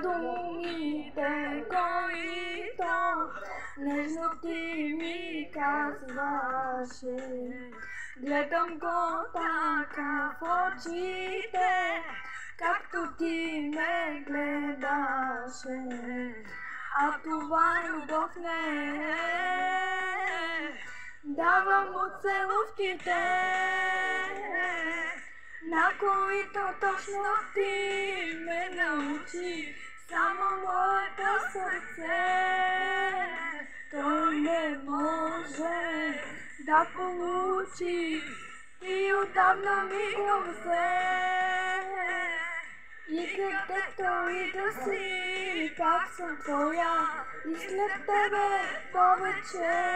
думите, които нежно ти ми казваше. Гледам го така в очите, както ти ме гледаше. А това любов не е. Давам от целувките, на които точно ти ме научи. Само моето сърце той не може да получи. Ти отдавна ми го взе. И където и да си, пак съм твоя. И след тебе повече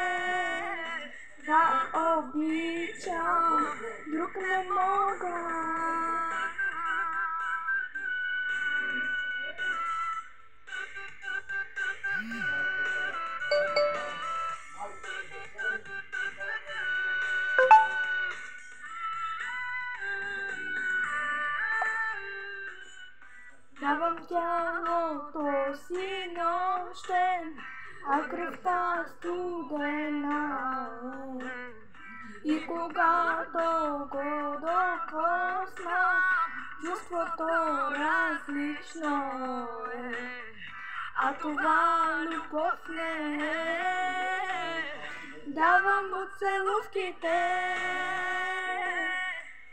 да обичам, друг не мога. Давам тялото си нощем, а кръвта студена е. И когато го докосна, чувството различно е. А това любов не е. Давам от целувките,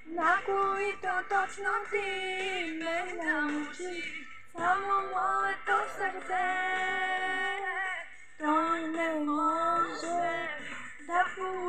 на които точно ти ме научи. Само моето сърце той не може да получи.